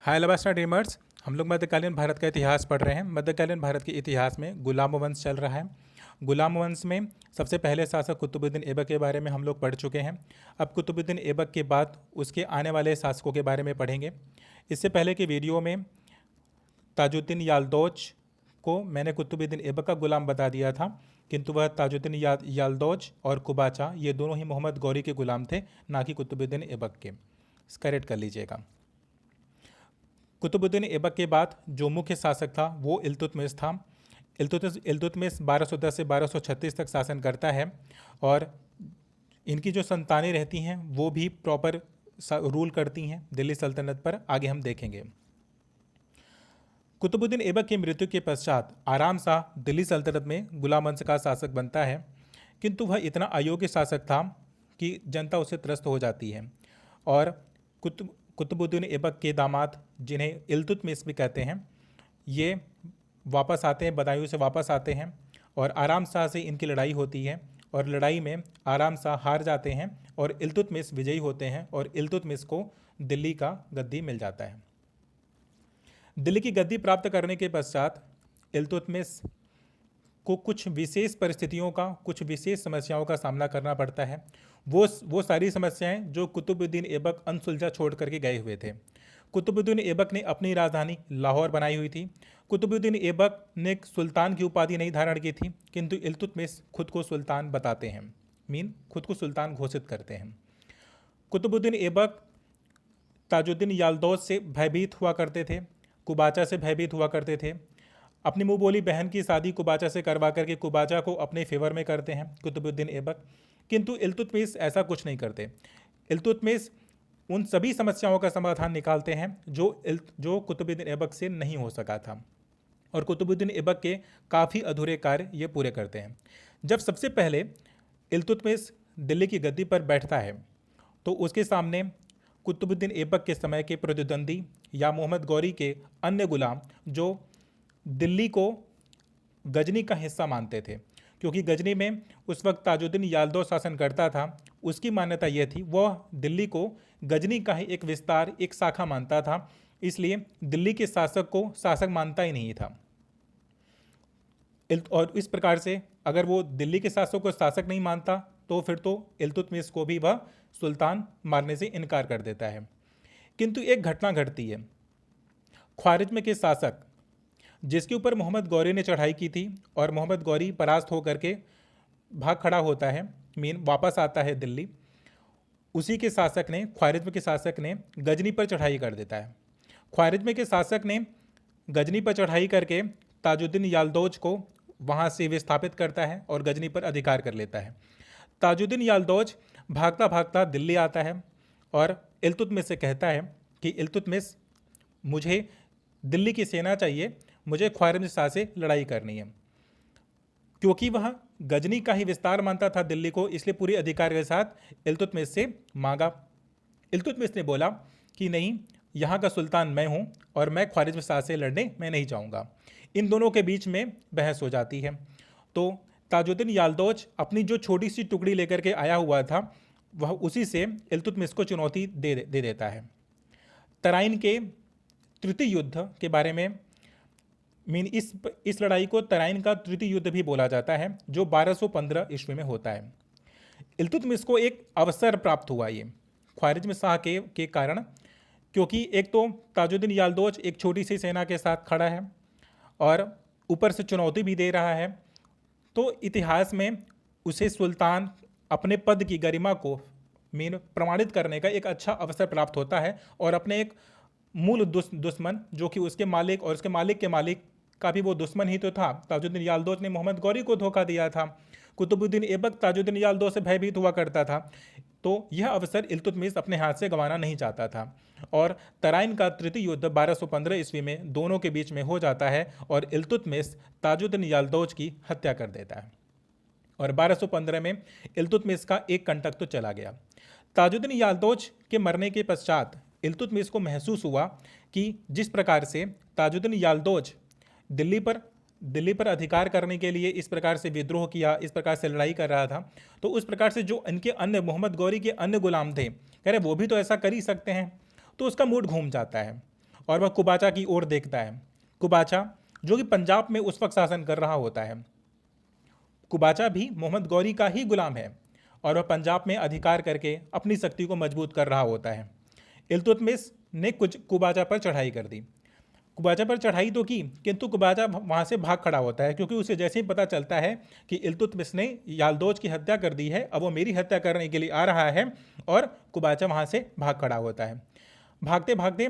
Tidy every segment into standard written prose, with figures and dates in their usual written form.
हाय लवास्टा dreamers. हम लोग मध्यकालीन भारत का इतिहास पढ़ रहे हैं। मध्यकालीन भारत के इतिहास में गुलाम वंश चल रहा है। गुलाम वंश में सबसे पहले शासक कुतुबुद्दीन ऐबक के बारे में हम लोग पढ़ चुके हैं। अब कुतुबुद्दीन ऐबक के बाद उसके आने वाले शासकों के बारे में पढ़ेंगे। इससे पहले के वीडियो में ताजुद्दीन यालदौज को मैंने कुतुबुद्दीन ऐबक का गुलाम बता दिया था, किंतु वह ताजुद्दीन यालदौज और कुबाचा ये दोनों ही मोहम्मद गौरी के गुलाम थे, ना कि कुतुबुद्दीन ऐबक के। करेक्ट कर लीजिएगा। कुतुबुद्दीन ऐबक के बाद जो मुख्य शासक था वो इल्तुतमिश था। इल्तुतमिश 1210 से 1236 तक शासन करता है और इनकी जो संतानें रहती हैं वो भी प्रॉपर रूल करती हैं दिल्ली सल्तनत पर। आगे हम देखेंगे। कुतुबुद्दीन ऐबक की मृत्यु के पश्चात आराम शाह दिल्ली सल्तनत में गुलाम वंश का शासक बनता है, किंतु वह इतना अयोग्य शासक था कि जनता उससे त्रस्त हो जाती है और कुतुबुद्दीन ऐबक के दामाद, जिन्हें इल्तुतमिश भी कहते हैं, ये वापस आते हैं, बदायूं से वापस आते हैं और आराम शाह से इनकी लड़ाई होती है और लड़ाई में आराम शाह हार जाते हैं और इल्तुतमिश विजयी होते हैं और इल्तुतमिश को दिल्ली का गद्दी मिल जाता है। दिल्ली की गद्दी प्राप्त करने के पश्चात इल्तुतमिश को कुछ विशेष परिस्थितियों का, कुछ विशेष समस्याओं का सामना करना पड़ता है। वो सारी समस्याएं जो कुतुबुद्दीन ऐबक अनसुलझा छोड़ करके गए हुए थे। कुतुबुद्दीन ऐबक ने अपनी राजधानी लाहौर बनाई हुई थी। कुतुबुद्दीन ऐबक ने सुल्तान की उपाधि नहीं धारण की थी, किंतु इल्तुतमिश खुद को सुल्तान बताते हैं, खुद को सुल्तान घोषित करते हैं। कुतुबुद्दीन ऐबक ताजुद्दीन यालदौज से भयभीत हुआ करते थे, कुबाचा से भयभीत हुआ करते थे। अपनी मुँह बोली बहन की शादी कुबाचा से करवा करके कुबाचा को अपने फेवर में करते हैं कुतुबुद्दीन ऐबक, किंतु इल्तुतमिश ऐसा कुछ नहीं करते। इल्तुतमिश उन सभी समस्याओं का समाधान निकालते हैं जो कुतुबुद्दीन ऐबक से नहीं हो सका था और कुतुबुद्दीन ऐबक के काफ़ी अधूरे कार्य ये पूरे करते हैं। जब सबसे पहले इल्तुतमिश दिल्ली की गद्दी पर बैठता है तो उसके सामने कुतुबुद्दीन ऐबक के समय के प्रतिद्वंदी या मोहम्मद गौरी के अन्य गुलाम, जो दिल्ली को गजनी का हिस्सा मानते थे, क्योंकि गजनी में उस वक्त ताजुद्दीन यालदौज शासन करता था। उसकी मान्यता यह थी, वह दिल्ली को गजनी का ही एक विस्तार, एक शाखा मानता था, इसलिए दिल्ली के शासक को शासक मानता ही नहीं था। और इस प्रकार से अगर वो दिल्ली के शासक को शासक नहीं मानता तो फिर तो इल्तुतमिश को भी वह सुल्तान मानने से इनकार कर देता है। किंतु एक घटना घटती है। ख्वारिज्म के शासक, जिसके ऊपर मोहम्मद गौरी ने चढ़ाई की थी और मोहम्मद गौरी परास्त होकर के भाग खड़ा होता है, वापस आता है दिल्ली, उसी के शासक ने, ख्वारिज्म के शासक ने गजनी पर चढ़ाई कर देता है। ख्वारिज्म के शासक ने गजनी पर चढ़ाई करके ताजुद्दीन यालदौज को वहाँ से विस्थापित करता है और गजनी पर अधिकार कर लेता है। ताजुद्दीन यालदौज भागता भागता दिल्ली आता है और इल्तुतमिश से कहता है कि इल्तुतमिश, मुझे दिल्ली की सेना चाहिए, मुझे ख्वारिज्म शाह से लड़ाई करनी है। क्योंकि वह गजनी का ही विस्तार मानता था दिल्ली को, इसलिए पूरे अधिकार के साथ इल्तुतमिश से मांगा। इल्तुतमिश ने बोला कि नहीं, यहाँ का सुल्तान मैं हूँ और मैं ख्वारिज्म शाह से लड़ने मैं नहीं जाऊँगा। इन दोनों के बीच में बहस हो जाती है। तो ताजुद्दीन यालदौज अपनी जो छोटी सी टुकड़ी लेकर के आया हुआ था, वह उसी से इल्तुतमिश को चुनौती दे देता है। तराइन के तृतीय युद्ध के बारे में, इस लड़ाई को तराइन का तृतीय युद्ध भी बोला जाता है, जो 1215 ईस्वी में होता है। इल्तुतमिश को एक अवसर प्राप्त हुआ ये ख्वारिज्म शाह के कारण, क्योंकि एक तो ताजुद्दीन यालदौज एक छोटी सी सेना के साथ खड़ा है और ऊपर से चुनौती भी दे रहा है, तो इतिहास में उसे सुल्तान अपने पद की गरिमा को प्रमाणित करने का एक अच्छा अवसर प्राप्त होता है और अपने एक मूल दुश्मन, जो कि उसके मालिक और उसके मालिक के मालिक का भी वो दुश्मन ही तो था, ताजुद्दीन यालदौज ने मोहम्मद गौरी को धोखा दिया था। कुतुबुद्दीन ऐबक ताजुद्दीन यालदौज से भयभीत हुआ करता था, तो यह अवसर इल्तुतमिश अपने हाथ से गंवाना नहीं चाहता था और तराइन का तृतीय युद्ध 1215 ईस्वी में दोनों के बीच में हो जाता है और इल्तुतमिश ताजुद्दीन यालदौज की हत्या कर देता है। और 1215 में इल्तुतमिश का एक कंटक तो चला गया। ताजुद्दीन यालदौज के मरने के पश्चात इल्तुतमिश को महसूस हुआ कि जिस प्रकार से ताजुद्दीन यालदौज दिल्ली पर अधिकार करने के लिए इस प्रकार से विद्रोह किया, इस प्रकार से लड़ाई कर रहा था, तो उस प्रकार से जो इनके अन्य मोहम्मद गौरी के अन्य गुलाम थे, कह रहे वो भी तो ऐसा कर ही सकते हैं, तो उसका मूड घूम जाता है और वह कुबाचा की ओर देखता है। कुबाचा जो कि पंजाब में उस वक्त शासन कर रहा होता है। कुबाचा भी मोहम्मद गौरी का ही गुलाम है और वह पंजाब में अधिकार करके अपनी शक्ति को मजबूत कर रहा होता है। इल्तुतमिश ने कुछ कुबाचा पर चढ़ाई कर दी। कुबाचा पर चढ़ाई तो की, किंतु कुबाचा वहाँ से भाग खड़ा होता है, क्योंकि उसे जैसे ही पता चलता है कि इल्तुतमिश ने यालदोज की हत्या कर दी है, अब वो मेरी हत्या करने के लिए आ रहा है, और कुबाचा वहाँ से भाग खड़ा होता है। भागते भागते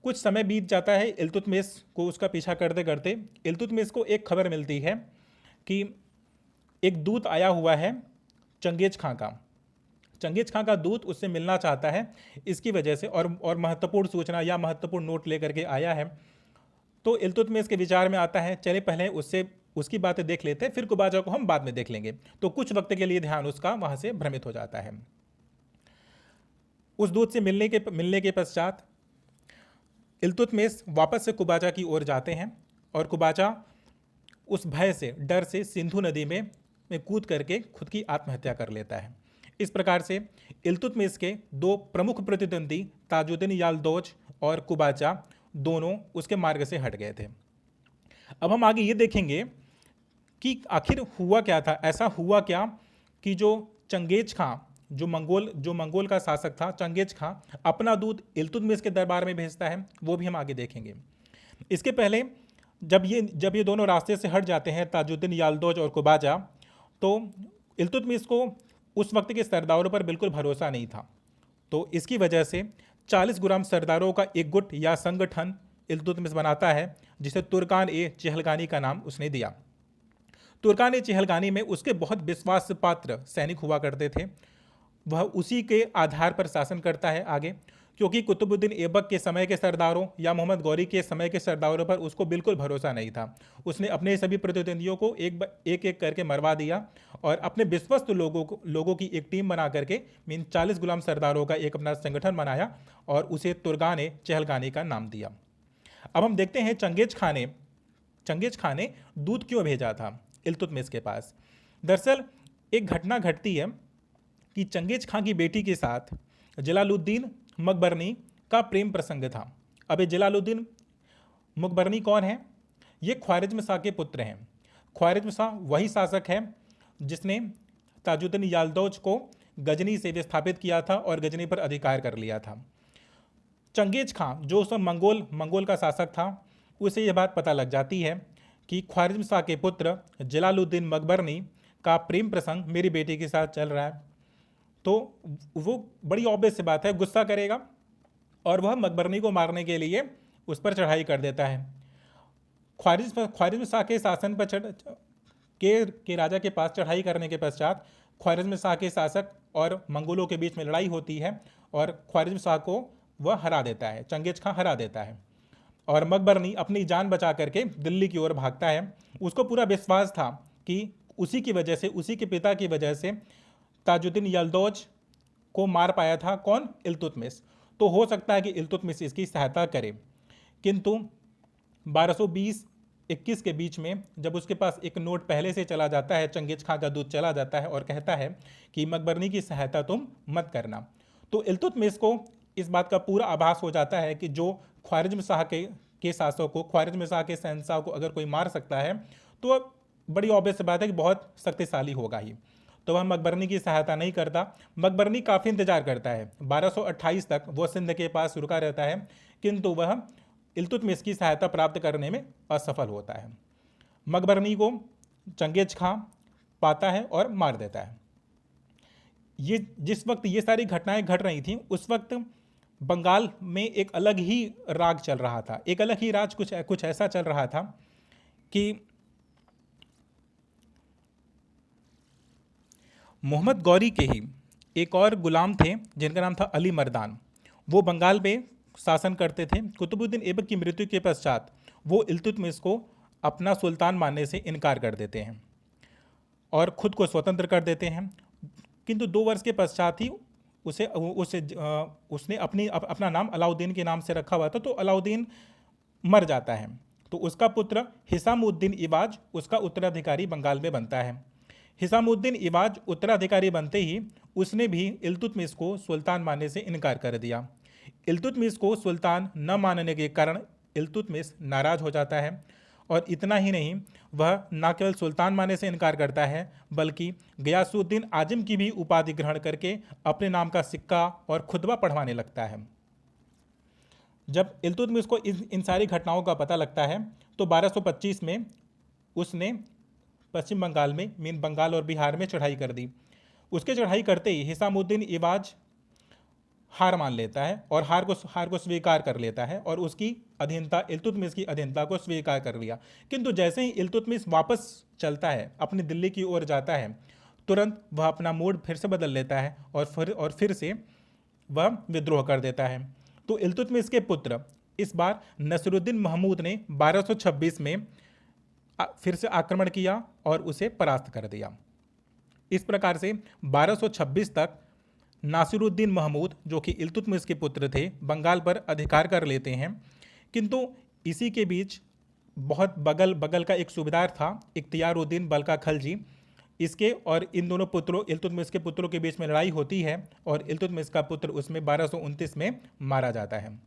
कुछ समय बीत जाता है। इल्तुतमिश को उसका पीछा करते करते इल्तुतमिश को एक खबर मिलती है कि एक दूत आया हुआ है चंगेज खां का। चंगेज खां का दूत उससे मिलना चाहता है, इसकी वजह से और महत्वपूर्ण सूचना या महत्वपूर्ण नोट लेकर के आया है। तो इल्तुतमिश के विचार में आता है, चले पहले उससे उसकी बातें देख लेते हैं, फिर कुबाचा को हम बाद में देख लेंगे। तो कुछ वक्त के लिए ध्यान उसका वहाँ से भ्रमित हो जाता है। उस दूत से मिलने के पश्चात इल्तुतमिश वापस से कुबाचा की ओर जाते हैं और कुबाचा उस भय से, डर से सिंधु नदी में कूद करके खुद की आत्महत्या कर लेता है। इस प्रकार से इल्तुतमिश के दो प्रमुख प्रतिद्वंदी ताजुद्दीन यालदोज और कुबाचा दोनों उसके मार्ग से हट गए थे। अब हम आगे ये देखेंगे कि आखिर हुआ क्या था। ऐसा हुआ क्या कि जो चंगेज खां, जो मंगोल का शासक था, चंगेज खां अपना दूत इल्तुतमिश के दरबार में भेजता है, वो भी हम आगे देखेंगे। इसके पहले जब ये दोनों रास्ते से हट जाते हैं, ताजुद्दीन यालदोज और कुबाचा, तो इल्तुतमिश को उस वक्त के सरदारों पर बिल्कुल भरोसा नहीं था। तो इसकी वजह से 40 गुलाम सरदारों का एक गुट या संगठन इल्तुतमिश बनाता है, जिसे तुर्कान ए चहलगानी का नाम उसने दिया। तुर्कान ए चहलगानी में उसके बहुत विश्वास पात्र सैनिक हुआ करते थे। वह उसी के आधार पर शासन करता है आगे, क्योंकि कुतुबुद्दीन ऐबक के समय के सरदारों या मोहम्मद गौरी के समय के सरदारों पर उसको बिल्कुल भरोसा नहीं था। उसने अपने सभी प्रतिद्वंदियों को एक एक करके मरवा दिया और अपने विश्वस्त लोगों की एक टीम बना करके 40 गुलाम सरदारों का एक अपना संगठन बनाया और उसे तुर्कान ए चहलगानी का नाम दिया। अब हम देखते हैं चंगेज खां ने दूत क्यों भेजा था इल्तुतमिश के पास। दरअसल एक घटना घटती है कि चंगेज खां की बेटी के साथ जलालुद्दीन मकबरनी का प्रेम प्रसंग था। अब ये जलालुद्दीन मकबरनी कौन है? ये ख्वारिज्म शाह के पुत्र हैं। ख्वारिज्म शाह वही शासक है जिसने ताजुद्दीन यालदौज को गजनी से विस्थापित किया था और गजनी पर अधिकार कर लिया था। चंगेज खां जो उस मंगोल का शासक था, उसे यह बात पता लग जाती है कि ख्वारिज्म शाह के पुत्र जलालुद्दीन मकबरनी का प्रेम प्रसंग मेरी बेटी के साथ चल रहा है। तो वो बड़ी ऑब्वियस सी बात है, गुस्सा करेगा और वह मकबरनी को मारने के लिए उस पर चढ़ाई कर देता है। ख्वारिज्म शाह के शासन पर के राजा के पास चढ़ाई करने के पश्चात ख्वारिज्म शाह के शासक और मंगोलों के बीच में लड़ाई होती है और ख्वारिज्म शाह को वह हरा देता है, चंगेज खां हरा देता है और मकबरनी अपनी जान बचा करके दिल्ली की ओर भागता है। उसको पूरा विश्वास था कि उसी की वजह से, उसी के पिता की वजह से ताजुद्दीन यलदौज को मार पाया था कौन? इल्तुतमिश। तो हो सकता है कि इल्तुतमिश इसकी सहायता करे, किंतु 1220-21 के बीच में जब उसके पास एक नोट पहले से चला जाता है, चंगेज खां का दूत चला जाता है और कहता है कि मकबरनी की सहायता तुम मत करना, तो इल्तुतमिश को इस बात का पूरा आभास हो जाता है कि जो ख्वारिज्म शाह के शासक को, ख्वारिज्म शाह के शहंशाह को अगर कोई मार सकता है तो बड़ी ऑब्वियस बात है कि बहुत शक्तिशाली होगा ही। तो वह मकबरनी की सहायता नहीं करता। मकबरनी काफ़ी इंतजार करता है, 1228 तक वो सिंध के पास रुका रहता है, किंतु वह इल्तुतमिश की सहायता प्राप्त करने में असफल होता है। मकबरनी को चंगेज खां पाता है और मार देता है। ये जिस वक्त ये सारी घटनाएं घट रही थीं, उस वक्त बंगाल में एक अलग ही राग चल रहा था, एक अलग ही राज कुछ ऐसा चल रहा था कि मोहम्मद गौरी के ही एक और गुलाम थे जिनका नाम था अली मर्दान। वो बंगाल में शासन करते थे। कुतुबुद्दीन ऐबक की मृत्यु के पश्चात वो इल्तुतमिश को अपना सुल्तान मानने से इनकार कर देते हैं और ख़ुद को स्वतंत्र कर देते हैं, किंतु 2 वर्ष के पश्चात ही उसने अपना नाम अलाउद्दीन के नाम से रखा हुआ था, तो अलाउद्दीन मर जाता है। तो उसका पुत्र हिसामुद्दीन इवाज उसका उत्तराधिकारी बंगाल में बनता है। हिसामुद्दीन इवाज उत्तराधिकारी बनते ही उसने भी इल्तुतमिश को सुल्तान मानने से इनकार कर दिया। इल्तुतमिश को सुल्तान न मानने के कारण इल्तुतमिश नाराज हो जाता है और इतना ही नहीं, वह न केवल सुल्तान मानने से इनकार करता है बल्कि गयासुद्दीन आजिम की भी उपाधि ग्रहण करके अपने नाम का सिक्का और खुतबा पढ़वाने लगता है। जब इल्तुतमिश को इन सारी घटनाओं का पता लगता है तो 1225 में उसने पश्चिम बंगाल में, मीन बंगाल और बिहार में चढ़ाई कर दी। उसके चढ़ाई करते ही हिसामुद्दीन इवाज हार मान लेता है और हार को स्वीकार कर लेता है और उसकी अधीनता, इल्तुतमिश की अधीनता को स्वीकार कर लिया। किंतु जैसे ही इल्तुतमिश वापस चलता है, अपनी दिल्ली की ओर जाता है, तुरंत वह अपना मूड फिर से बदल लेता है और फिर से वह विद्रोह कर देता है। तो इल्तुतमिश के पुत्र इस बार नसीरुद्दीन महमूद ने 1226 में फिर से आक्रमण किया और उसे परास्त कर दिया। इस प्रकार से 1226 तक नासिरुद्दीन महमूद, जो कि इल्तुतमिश के पुत्र थे, बंगाल पर अधिकार कर लेते हैं। किंतु इसी के बीच बहुत बगल का एक सूबेदार था, इख्तियारुद्दीन बल्का खलजी। इसके और इन दोनों पुत्रों, इल्तुतमिश के पुत्रों के बीच में लड़ाई होती है और इल्तुतमिश का पुत्र उसमें 1229 में मारा जाता है।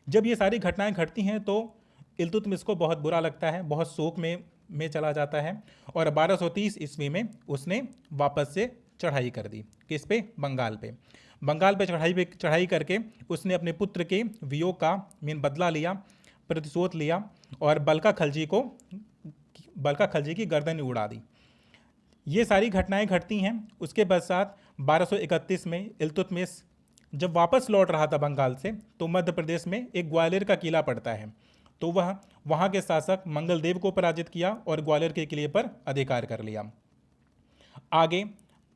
जब ये सारी घटनाएं घटती हैं तो इल्तुतमिश को बहुत बुरा लगता है, बहुत शोक में चला जाता है और 1230 ईस्वी में उसने वापस से चढ़ाई कर दी। किस पे? बंगाल पे। बंगाल पे चढ़ाई करके उसने अपने पुत्र के वियोग का बदला लिया, प्रतिशोध लिया और बल्का खलजी की गर्दन उड़ा दी। ये सारी घटनाएं घटती हैं। उसके पश्चात 1231 में इल्तुतमिश जब वापस लौट रहा था बंगाल से, तो मध्य प्रदेश में एक ग्वालियर का किला पड़ता है। तो वह वहाँ के शासक मंगलदेव को पराजित किया और ग्वालियर के किले पर अधिकार कर लिया। आगे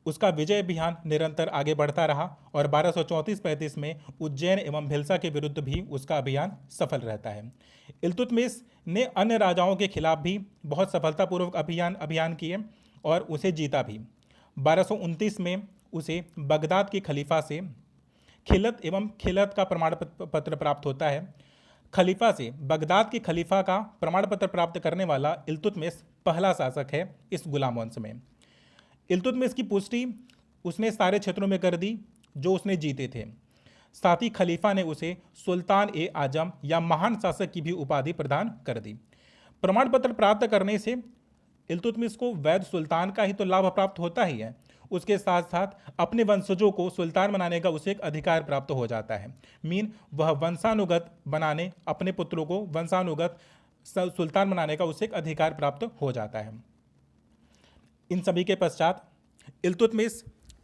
उसका विजय अभियान निरंतर आगे बढ़ता रहा और 1234-35 में उज्जैन एवं भिलसा के विरुद्ध भी उसका अभियान सफल रहता है। इल्तुतमिश ने अन्य राजाओं के खिलाफ भी बहुत सफलतापूर्वक अभियान किए और उसे जीता भी। 1229 में उसे बगदाद के खलीफा से खिलत का प्रमाण पत्र प्राप्त होता है। खलीफा से, बगदाद के खलीफा का प्रमाण पत्र प्राप्त करने वाला इल्तुतमिश पहला शासक है इस गुलाम वंश में। इल्तुतमिश की पुष्टि उसने सारे क्षेत्रों में कर दी जो उसने जीते थे। साथ ही खलीफा ने उसे सुल्तान ए आजम या महान शासक की भी उपाधि प्रदान कर दी। प्रमाण पत्र प्राप्त करने से इल्तुतमिश को वैध सुल्तान का ही तो लाभ प्राप्त होता ही है, उसके साथ साथ अपने वंशजों को सुल्तान बनाने का उसे एक अधिकार प्राप्त हो जाता है। वह वंशानुगत बनाने, अपने पुत्रों को वंशानुगत सुल्तान बनाने का उसे एक अधिकार प्राप्त हो जाता है। इन सभी के पश्चात इल्तुतमिश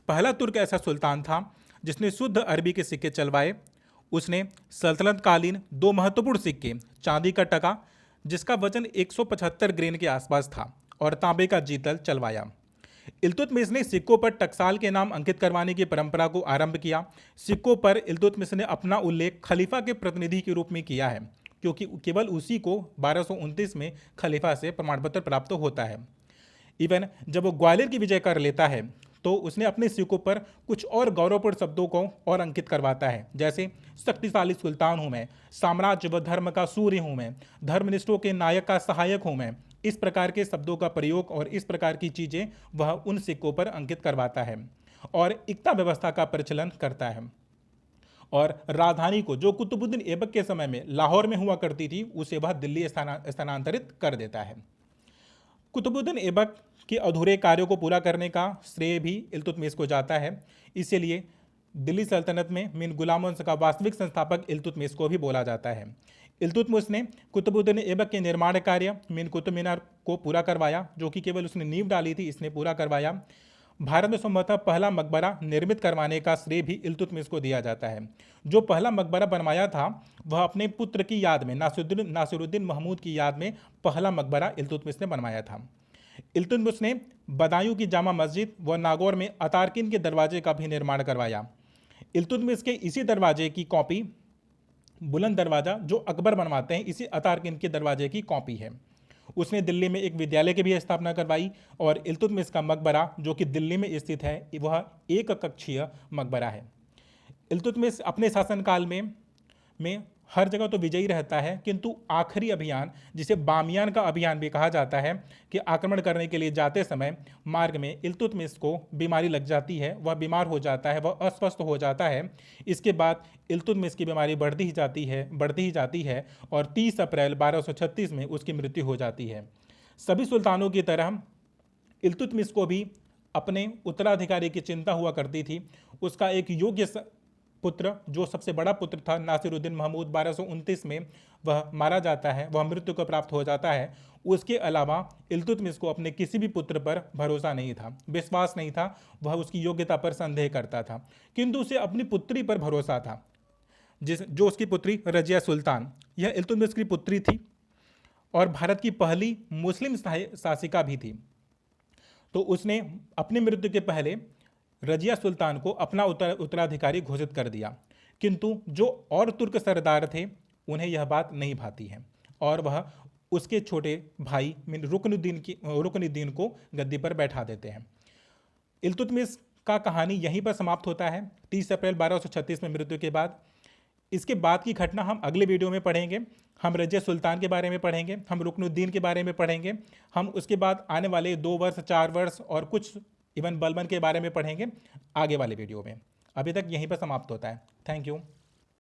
पहला तुर्क ऐसा सुल्तान था जिसने शुद्ध अरबी के सिक्के चलवाए। उसने सल्तनत कालीन 2 महत्वपूर्ण सिक्के, चांदी का टका जिसका वजन 175 ग्रेन के आसपास था और तांबे का जीतल चलवाया। इल्तुतमिश ने सिक्कों पर टकसाल के नाम अंकित करवाने की परंपरा को आरंभ किया। सिक्कों पर इल्तुतमिश ने अपना उल्लेख खलीफा के प्रतिनिधि के रूप में किया है, क्योंकि केवल उसी को 1229 में खलीफा से प्रमाण पत्र प्राप्त होता है। इवन जब वो ग्वालियर की विजय कर लेता है तो उसने अपने सिक्कों पर कुछ और गौरवपूर्ण शब्दों को और अंकित करवाता है, जैसे शक्तिशाली सुल्तान हूँ मैं, साम्राज्य व धर्म का सूर्य हूँ मैं, धर्मनिष्ठों के नायक का सहायक हूँ मैं। इस प्रकार के शब्दों का प्रयोग और इस प्रकार की चीज़ें वह उन सिक्कों पर अंकित करवाता है और इक्ता व्यवस्था का प्रचलन करता है। और राजधानी को, जो कुतुबुद्दीन ऐबक के समय में लाहौर में हुआ करती थी, उसे वह दिल्ली स्थानांतरित कर देता है। कुतुबुद्दीन ऐबक के अधूरे कार्यों को पूरा करने का श्रेय भी इल्तुतमिश को जाता है। इसीलिए दिल्ली सल्तनत में गुलाम वंश का वास्तविक संस्थापक इल्तुतमिश को भी बोला जाता है। इल्तुतमिश ने कुतुबुद्दीन ऐबक के निर्माण कार्य कुतुब मीनार को पूरा करवाया, जो कि केवल उसने नींव डाली थी, इसने पूरा करवाया। भारत में संभवतः पहला मकबरा निर्मित करवाने का श्रेय भी इल्तुतमिश को दिया जाता है। जो पहला मकबरा बनवाया था वह अपने पुत्र की याद में, नासिरुद्दीन महमूद की याद में पहला मकबरा इल्तुतमिश ने बनवाया था। इल्तुतमिश ने बदायूं की जामा मस्जिद व नागौर में अतारकिन के दरवाजे का भी निर्माण करवाया। इल्तुतमिश के इसी दरवाजे की कॉपी, बुलंद दरवाजा जो अकबर बनवाते हैं, इसी अतारकिन के दरवाजे की कॉपी है। उसने दिल्ली में एक विद्यालय की भी स्थापना करवाई और इल्तुतमिश का मकबरा, जो कि दिल्ली में स्थित है, वह एक कक्षीय मकबरा है। इल्तुतमिश अपने शासनकाल में हर जगह तो विजयी रहता है, किंतु आखिरी अभियान, जिसे बामियान का अभियान भी कहा जाता है, कि आक्रमण करने के लिए जाते समय मार्ग में इल्तुतमिश को बीमारी लग जाती है, वह बीमार हो जाता है, वह अस्वस्थ हो जाता है। इसके बाद इल्तुतमिश की बीमारी बढ़ती ही जाती है और 30 अप्रैल 1236 में उसकी मृत्यु हो जाती है। सभी सुल्तानों की तरह इल्तुतमिश को भी अपने उत्तराधिकारी की चिंता हुआ करती थी। उसका एक योग्य पुत्र, जो सबसे बड़ा पुत्र था, नासिरुद्दीन महमूद, 1229 में वह मारा जाता है, वह मृत्यु को प्राप्त हो जाता है। उसके अलावा इल्तुतमिश को अपने किसी भी पुत्र पर भरोसा नहीं था, विश्वास नहीं था, वह उसकी योग्यता पर संदेह करता था। किंतु उसे अपनी पुत्री पर भरोसा था, जो उसकी पुत्री रजिया सुल्तान, यह इल्तुतमिश की पुत्री थी और भारत की पहली मुस्लिम शासिका भी थी। तो उसने अपनी मृत्यु के पहले रजिया सुल्तान को अपना उत्तराधिकारी घोषित कर दिया। किंतु जो और तुर्क सरदार थे उन्हें यह बात नहीं भाती है और वह उसके छोटे भाई रुकनुद्दीन को गद्दी पर बैठा देते हैं। इल्तुतमिश का कहानी यहीं पर समाप्त होता है 30 अप्रैल 1236 में मृत्यु के बाद। इसके बाद की घटना हम अगले वीडियो में पढ़ेंगे। हम रजिया सुल्तान के बारे में पढ़ेंगे, हम रुकनुद्दीन के बारे में पढ़ेंगे, हम उसके बाद आने वाले 2 वर्ष 4 वर्ष और कुछ इवन बलबन के बारे में पढ़ेंगे आगे वाले वीडियो में। अभी तक यहीं पर समाप्त होता है। Thank you.